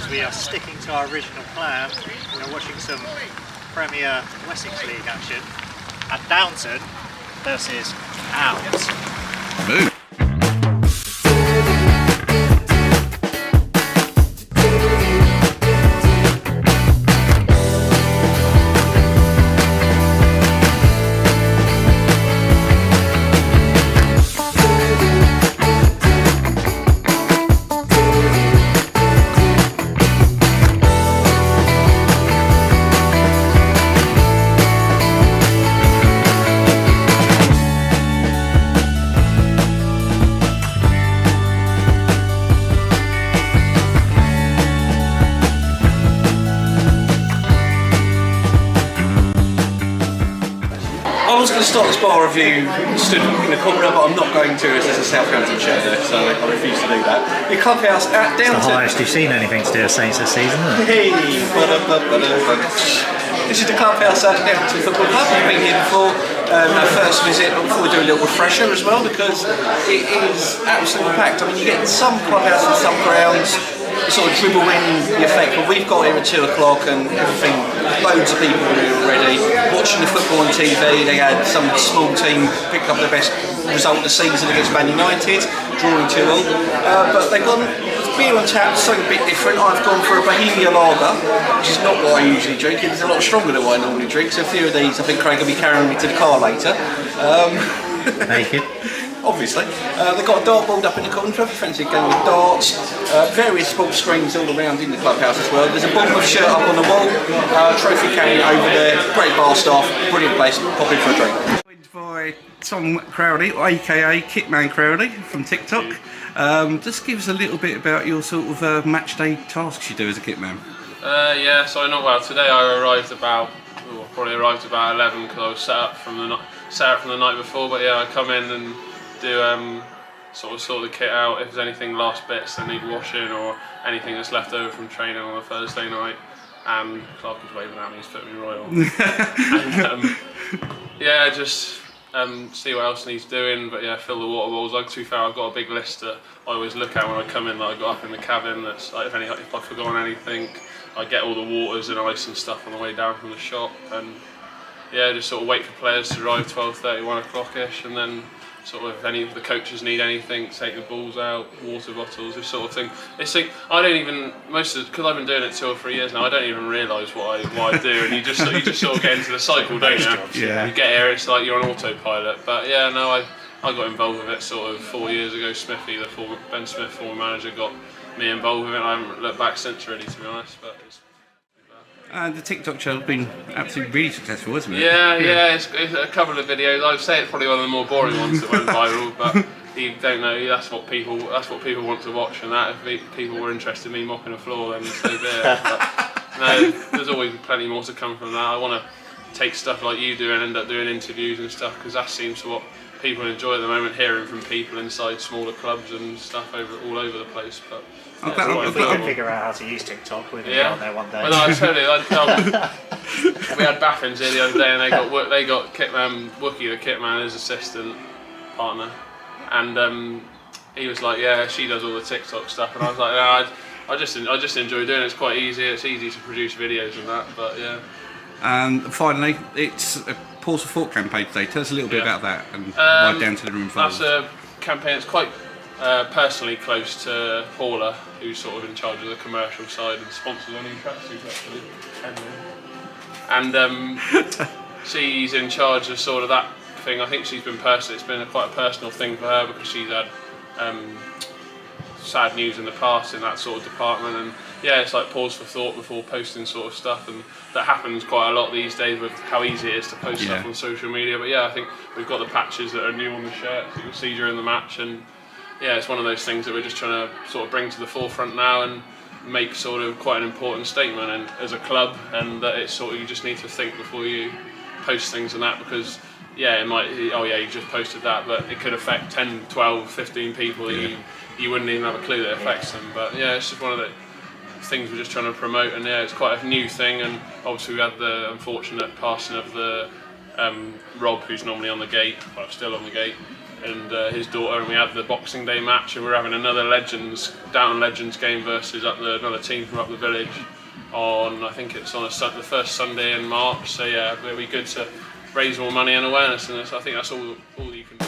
as we are sticking to our original plan. We're watching some Premier Wessex League action at Downton versus Ouir. Move. I was going to start this bar review stood in the corner, but I'm not going to as there's a Southampton shirt there, so I refuse to do that. Your clubhouse at Downton. It's the highest you've seen anything to do with Saints this season, isn't it? Hey, this is the clubhouse at Downton Football Club. We've been here before. Our first visit, before we do a little refresher as well, because it is absolutely packed. I mean, you get some clubhouses and some grounds sort of dribble in the effect, but we've got here at 2 o'clock and everything, loads of people here already watching the football on TV. They had some small team pick up their best result of the season against Man United, drawing 2-2, but they've gone beer on tap, something a bit different. I've gone for a Bohemia lager, which is not what I usually drink. It's a lot stronger than what I normally drink, so a few of these I think Craig will be carrying me to the car later. Naked. Obviously. They've got a dartboard up in the corner, if you fancy a game of darts. Various sports screens all around in the clubhouse as well. There's a Bournemouth shirt up on the wall, trophy cabinet over there, great bar staff, brilliant place, pop in for a drink. Joined by Tom Crowley, aka Kitman Crowley from TikTok. Just give us a little bit about your sort of match day tasks you do as a kitman. Yeah, so not well. Today I arrived about, probably arrived about 11 because I was set up from the night before. But yeah, I come in and do sort the kit out. If there's anything last bits that need washing or anything that's left over from training on a Thursday night. And Clark is waving at me, he's putting me right on. And, yeah, just see what else needs doing. But yeah, fill the water bowls. Like, to be fair, I've got a big list that I always look at when I come in. That I got up in the cabin. That's like if I've forgotten anything, I get all the waters and ice and stuff on the way down from the shop. And yeah, just sort of wait for players to arrive 12:30, 1 o'clock-ish, and then sort of if any of the coaches need anything, take the balls out, water bottles, this sort of thing. It's like, I don't even, because I've been doing it 2 or 3 years now, I don't even realise what I do, and you just sort of get into the cycle, don't you? Yeah. You get here, it's like you're on autopilot. But yeah, no, I got involved with it sort of 4 years ago. Smithy, Ben Smith, former manager, got me involved with it. I haven't looked back since, really, to be honest. But it's And the TikTok channel's been absolutely really successful, isn't it? yeah, it's a couple of videos. I'd say it's probably one of the more boring ones that went viral, but you don't know. That's what people want to watch, and that if people were interested in me mopping the floor, then so be it. But no, there's always plenty more to come from that. I want to take stuff like you do and end up doing interviews and stuff, because that seems to what people enjoy at the moment, hearing from people inside smaller clubs and stuff all over the place. But If we can figure out how to use TikTok, we'll be on there one day. Well, no, I totally. We had Baffins here the other day, and they got Kitman Wookie, the Kitman, his assistant partner, and he was like, yeah, she does all the TikTok stuff, and I was like, no, I just enjoy doing it. It's quite easy. It's easy to produce videos and that, but yeah. And finally, it's a Pause for Thought campaign today. Tell us a little bit about that and why Downton are involved. That's a campaign that's quite personally close to Paula, who's sort of in charge of the commercial side and sponsors on tracksuits actually. And she's in charge of sort of that thing. I think she's been it's been quite a personal thing for her, because she's had sad news in the past in that sort of department. And yeah, it's like pause for thought before posting sort of stuff, and that happens quite a lot these days with how easy it is to post stuff on social media. But yeah, I think we've got the patches that are new on the shirt that you'll see during the match, and yeah, it's one of those things that we're just trying to sort of bring to the forefront now and make sort of quite an important statement, and as a club, and that it's sort of, you just need to think before you post things and that, because yeah, it might, oh yeah, you just posted that, but it could affect 10, 12, 15 people that you wouldn't even have a clue that it affects them. But yeah, it's just one of the things we're just trying to promote, and yeah, it's quite a new thing. And obviously we had the unfortunate passing of the Rob, who's normally on the gate, well, still on the gate, and his daughter, and we had the Boxing Day match, and we're having another Downton Legends game versus another team from up the village on, I think it's on the first Sunday in March. So yeah, it'll be good to raise more money and awareness, and I think that's all you can do.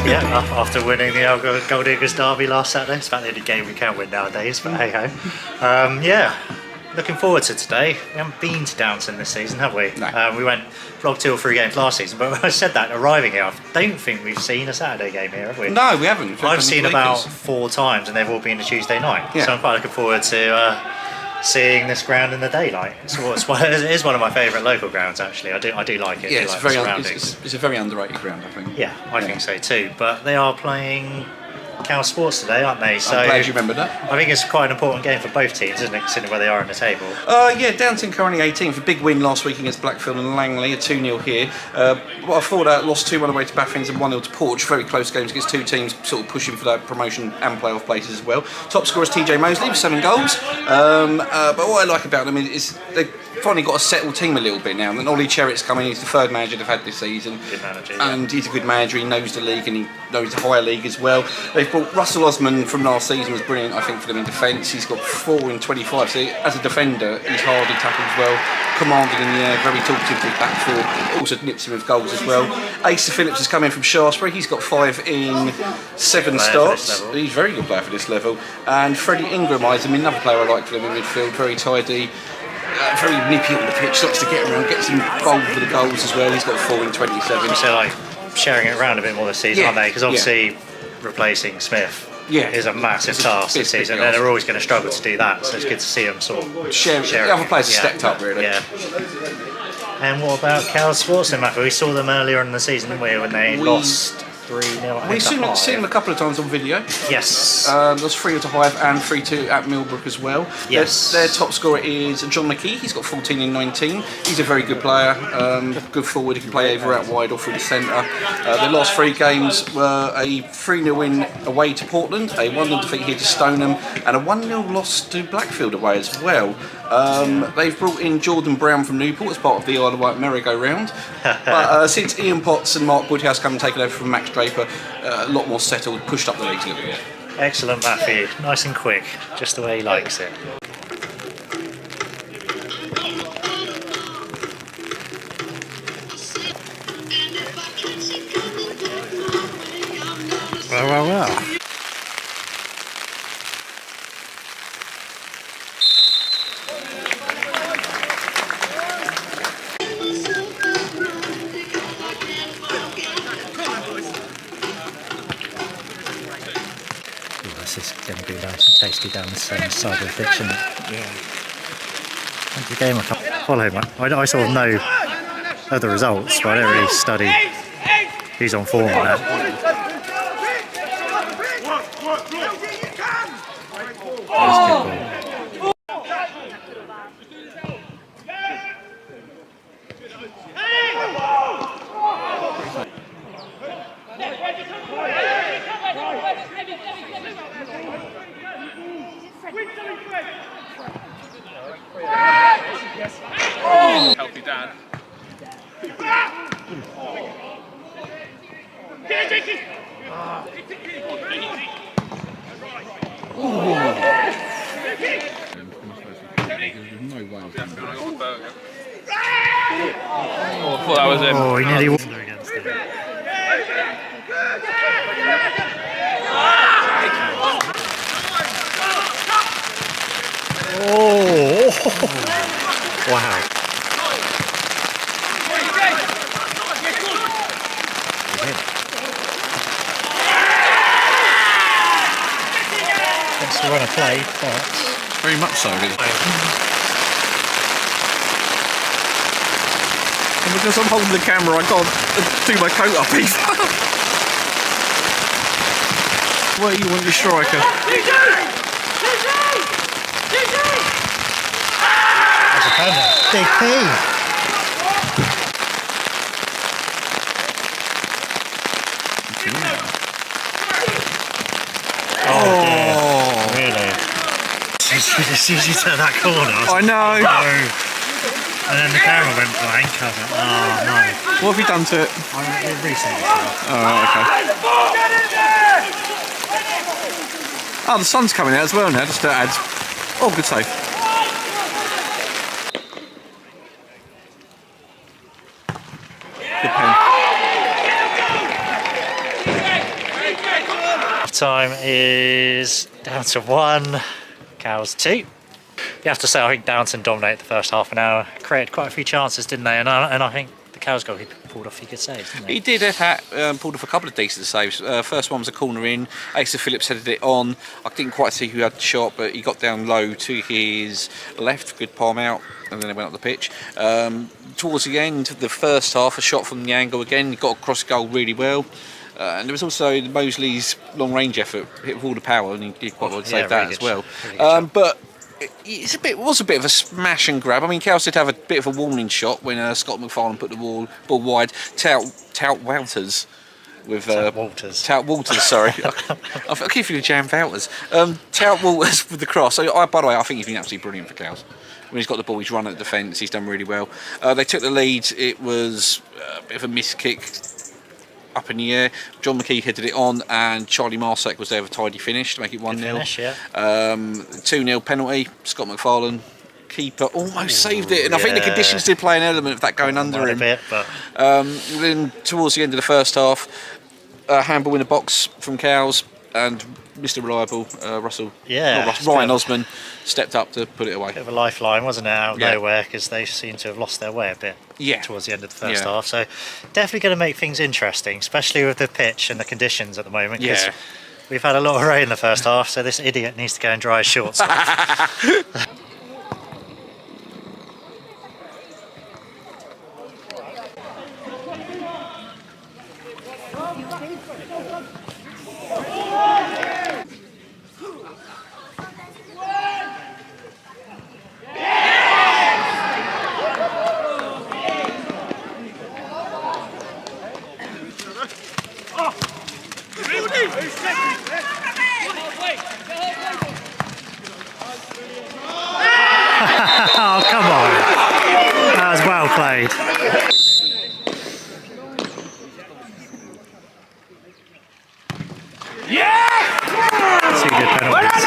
Yeah, after winning the Gold Eagles Derby last Saturday. It's about the only game we can win nowadays, but hey ho. Yeah, looking forward to today. We haven't been to Downton this season, have we? No. We went vlogged 2 or 3 games last season, but when I said that arriving here, I don't think we've seen a Saturday game here, have we? No, we haven't. I've seen about 4 times, and they've all been a Tuesday night. Yeah. So I'm quite looking forward to seeing this ground in the daylight. It is one of my favourite local grounds, actually. I do like it. Yeah, it's a very underrated ground, I think. Yeah, I think so too. But they are playing Cal Sports today, aren't they? So I'm glad you remembered that. I think it's quite an important game for both teams, isn't it, considering where they are in the table? Yeah, Downton currently 18th. A big win last week against Blackfield and Langley, a 2-0 here. Before that, lost 2-1 away to Baffins and 1-0 to Porch. Very close games against 2 teams sort of pushing for that promotion and playoff places as well. Top scorer is TJ Mosley with 7 goals. But what I like about them is they've finally got a settled team a little bit now. And Ollie Cherrett's coming, he's the 3rd manager they've had this season. Good manager, and he's a good manager, he knows the league and he knows the higher league as well. They've brought Russell Osman from last season, was brilliant I think for them in defence. He's got 4 in 25, so as a defender he's hard, he tackles well, commanding in the air, very talkative to his back 4, also nips him with goals as well. Asa Phillips has come in from Shaftesbury, he's got 5 in 7 starts. He's a very good player for this level. And Freddie Ingram, another player I like for them in midfield, very tidy. Very nippy on the pitch, likes to get around, gets involved with the goals as well. He's got 4 in 27. So like sharing it around a bit more this season, aren't they? Because obviously replacing Smith is a massive task this season, and they're always going to struggle to do that. So it's good to see them sort of share the other players have stepped up really. Yeah. And what about Cal Sports then, Matthew? We saw them earlier in the season, didn't we, when they lost 3-0. We've seen them a couple of times on video. Yes. There's 3-0 to Hive and 3-2 at Millbrook as well. Yes. Their top scorer is John McKee. He's got 14 in 19. He's a very good player. Good forward. He can play either out wide or through the centre. Their last 3 games were a 3-0 win away to Portland, a 1-0 defeat here to Stoneham, and a 1-0 loss to Blackfield away as well. They've brought in Jordan Brown from Newport as part of the Isle of Wight merry-go-round. But since Ian Potts and Mark Woodhouse come and taken over from Max Draper, a lot more settled, pushed up the league a little bit. Excellent, Matthew. Nice and quick, just the way he likes it. Well. This is going to be nice and tasty down the same side of the pitch, isn't it? Yeah. That's the game I can't follow, man. I sort of know other results, but I don't really study who's on form on that. Healthy dad. I thought that was him. Oh, he nearly won against it. Oh! Wow. successful run of play, but very much so. And because I'm holding the camera, I can't do my coat up either. Where you want your striker? That's a penalty. Big P. Oh, really? As soon as you turn that corner, I know. No. And then the camera went blank. I was like, oh no. What have you done to it? I reset it. Oh, okay. Oh, the sun's coming out as well now, just to add. Oh, good save. Good pen. Time is down to 1, Cows 2. You have to say, I think Downton dominated the first half an hour, created quite a few chances, didn't they? And I think the Cows goal, he pulled off a few good saves, didn't he? He did. Pulled off a couple of decent saves. First one was a corner in. Asa Phillips headed it on. I didn't quite see who had the shot, but he got down low to his left, good palm out, and then it went up the pitch. Towards the end of the first half, a shot from the angle again. He got across goal really well. And there was also Mosley's long range effort, hit with all the power, and he did quite well to save that as well. Really but it was a bit of a smash and grab. I mean, Cows did have a bit of a warning shot when Scott McFarlane put the ball wide. Tout Wouters with Tout Wouters, sorry. I keep thinking Jan Wouters. Tout Wouters with the cross. So, by the way, I think he's been absolutely brilliant for Cows. When he's got the ball, he's run at the defence. He's done really well. They took the lead. It was a bit of a missed kick up in the air. John McKee headed it on, and Charlie Marsek was there with a tidy finish to make it 1-0. 2-0 penalty. Scott McFarlane, keeper, almost saved it, and I think the conditions did play an element of that going under him. Then towards the end of the first half, handball in the box from Cows, and Mr. Reliable, Ryan Osman stepped up to put it away. Bit of a lifeline, wasn't it, out of nowhere, because they seem to have lost their way a bit towards the end of the first half. So definitely going to make things interesting, especially with the pitch and the conditions at the moment, because we've had a lot of rain in the first half, so this idiot needs to go and dry his shorts off. Oh, come on. That was well played. Two good penalties.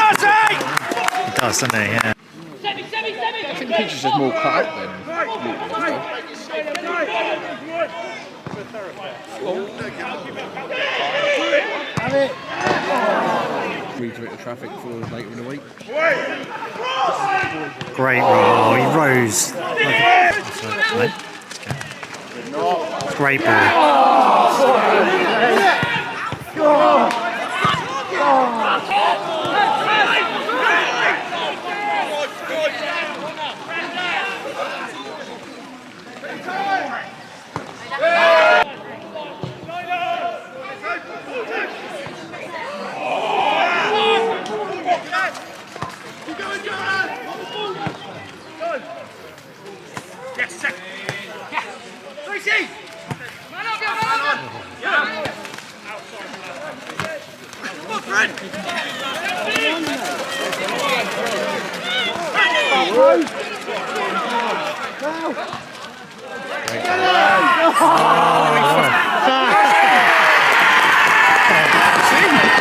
He does, doesn't he? Yeah. I think the pitch is just more cut up than redirect the traffic for later in the week. Great roll. He rose. Great ball.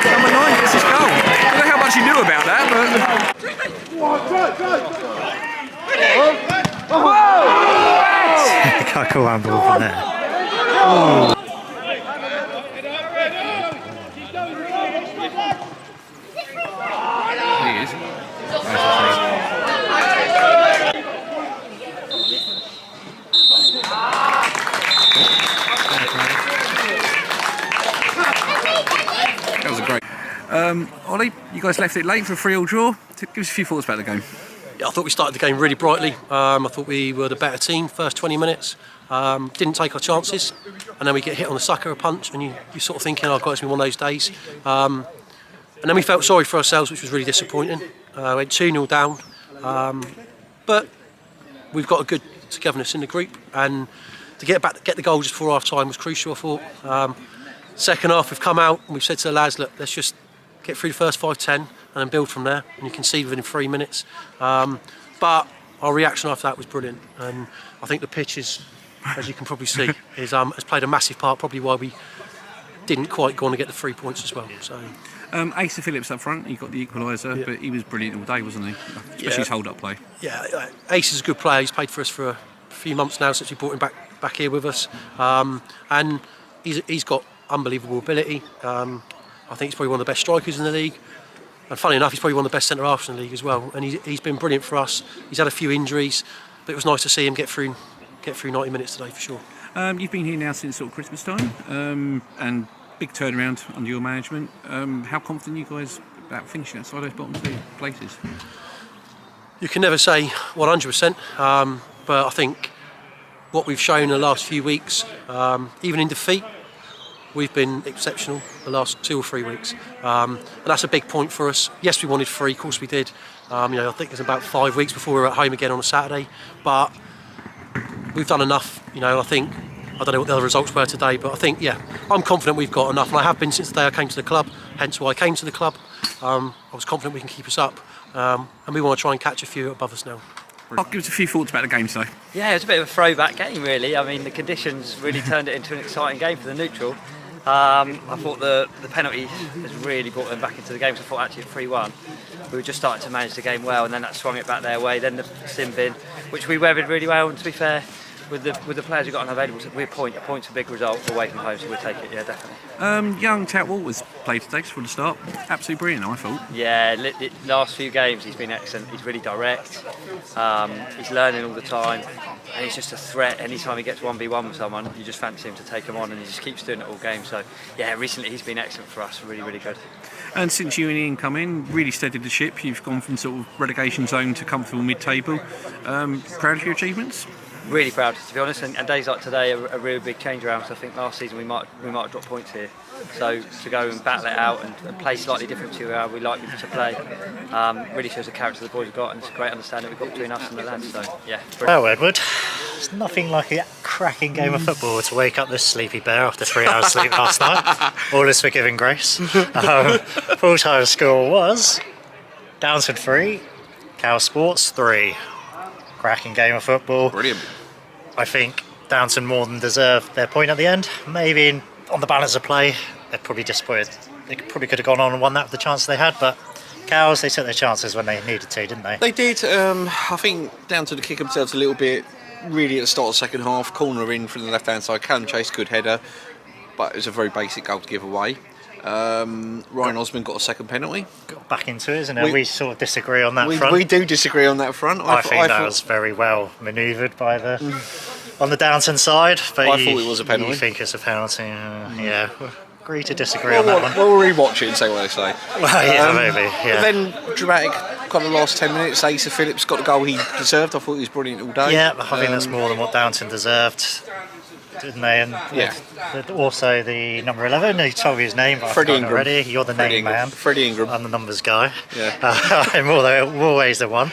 Number 9 gets his goal. I don't know how much he knew about that, The cool handball from there. Oh. He is. That was a great. Ollie, you guys left it late for a 3-3 draw. Give us a few thoughts about the game. Yeah, I thought we started the game really brightly. I thought we were the better team first 20 minutes. Didn't take our chances, and then we get hit on the sucker a punch, and you're sort of thinking, oh God, it's been one of those days. And then we felt sorry for ourselves, which was really disappointing. We went 2-0 down, but we've got a good togetherness in the group, and to get the goal just before half time was crucial, I thought. Second half, we've come out and we've said to the lads, look, let's just get through the first 5-10 and then build from there, and you can see within 3 minutes. But our reaction after that was brilliant, and I think the pitch is, as you can probably see, has played a massive part, probably why we didn't quite go on to get the 3 points as well. So. Asa Phillips up front, he got the equaliser, but he was brilliant all day, wasn't he? Especially his hold-up play. Yeah, Ace is a good player. He's played for us for a few months now since we brought him back here with us, and he's got unbelievable ability. I think he's probably one of the best strikers in the league, and funny enough, he's probably one of the best centre-halves in the league as well. And he's been brilliant for us. He's had a few injuries, but it was nice to see him get through 90 minutes today for sure. You've been here now since sort of Christmas time, and big turnaround under your management. How confident are you guys about finishing outside those bottom 2 places? You can never say 100%, but I think what we've shown in the last few weeks, even in defeat, we've been exceptional the last 2 or 3 weeks, and that's a big point for us. Yes, we wanted 3, of course we did. I think it was about 5 weeks before we were at home again on a Saturday, but we've done enough. I don't know what the other results were today, but I think, I'm confident we've got enough, and I have been since the day I came to the club, hence why I came to the club. I was confident we can keep us up, and we want to try and catch a few above us now. I'll give us a few thoughts about the game today. Yeah, it was a bit of a throwback game, really. I mean, the conditions really turned it into an exciting game for the neutral. I thought the penalty has really brought them back into the game, so I thought actually at 3-1 we were just starting to manage the game well, and then that swung it back their way. Then the sin bin, which we weathered really well, and to be fair, with the players we've got unavailable, a point's a big result away from home, so we'll take it, definitely. Young Tout Wouters played today from the start. Absolutely brilliant, I thought. Yeah, last few games he's been excellent. He's really direct. He's learning all the time, and he's just a threat. Anytime he gets 1v1 with someone, you just fancy him to take him on, and he just keeps doing it all game. So yeah, recently he's been excellent for us. Really, really good. And since you and Ian come in, really steadied the ship. You've gone from sort of relegation zone to comfortable mid-table. Proud of your achievements? Really proud, to be honest, and days like today are a really big change around. So I think last season we might have dropped points here. So to go and battle it out and play slightly different to how we like to play, really shows the character the boys have got, and it's a great understanding we've got between us and the lads. So yeah. Well, Edward, it's nothing like a cracking game of football to wake up this sleepy bear after 3 hours sleep last night. All is forgiving grace. Full-time score was Downton 3, Cow Sports 3. Cracking game of football. Brilliant. I think Downton more than deserved their point at the end. Maybe on the balance of play, they're probably disappointed. They probably could have gone on and won that with the chance they had, but Cows, they took their chances when they needed to, didn't they? They did. I think Downton to kick themselves a little bit, really at the start of the second half, corner in from the left-hand side. Callum Chase, good header, but it was a very basic goal to give away. Ryan Osmond got a second penalty. Got back into it, isn't it? We sort of disagree on that front. We do disagree on that front. I think that was very well manoeuvred by on the Downton side. But I thought it was a penalty. You think it's a penalty? Yeah. Agree to disagree on that one. We'll rewatch it and say what they say. Well, yeah, maybe. Yeah. But then dramatic. Kind of the last 10 minutes, Asa Phillips got the goal he deserved. I thought he was brilliant all day. Yeah, I think that's more than what Downton deserved, didn't they? And also the number 11, he told me his name, but I've forgotten already. You're the name man. Freddie Ingram. I'm the numbers guy. Yeah. In more ways than one.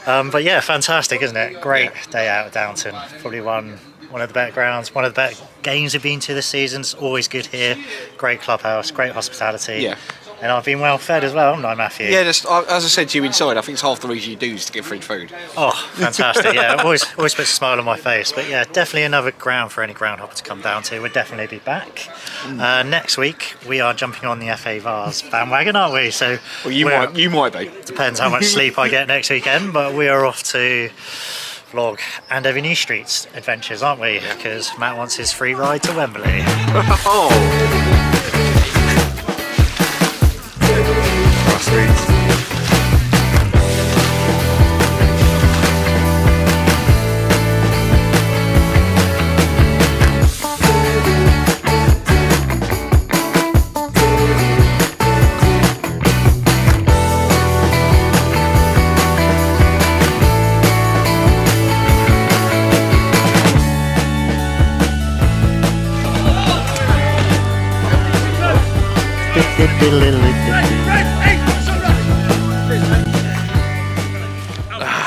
But yeah, fantastic, isn't it? Great day out at Downton. Probably one of the better grounds, one of the better games we've been to this season. It's always good here. Great clubhouse, great hospitality. Yeah. And I've been well fed as well, haven't I, Matthew? Yeah, as I said to you inside, I think it's half the reason you do is to get free food. Oh, fantastic, yeah. Always puts a smile on my face. But yeah, definitely another ground for any groundhopper to come down to. We'll definitely be back. Next week, we are jumping on the FA Vars bandwagon, aren't we? So well, you might be. Depends how much sleep I get next weekend, but we are off to vlog and Avenue Street's adventures, aren't we? Because Matt wants his free ride to Wembley. diddle diddle.